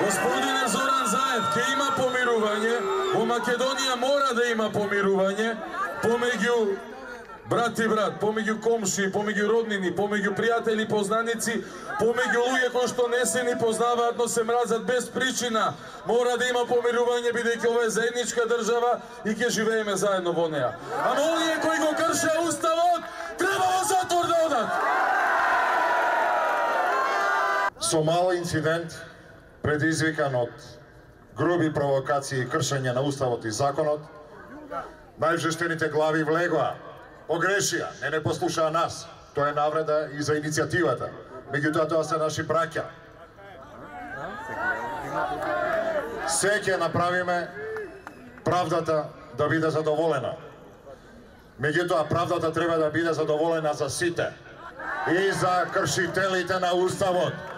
Господине Зоран Заев, ке има помирување, во Македонија мора да има помирување, помеѓу брат и брат, помеѓу комши, помеѓу роднини, помеѓу пријатели, познаници, помеѓу луѓе кои што не се ни познаваат, но се мразат без причина. Мора да има помирување, бидејќи ова е заедничка држава и ќе живееме заедно во неа. Ама оние кои го кршеа уставот, треба во затвор да одат. Со мал инцидент, предизвикан од груби провокации и кршење на уставот и законот, најжештените глави влегоа, погрешија, не послушаа нас. Тоа е навреда и за иницијативата. Меѓутоа, тоа се наши браќа. Се ќе направиме правдата да биде задоволена. Меѓутоа, правдата треба да биде задоволена за сите. И за кршителите на уставот.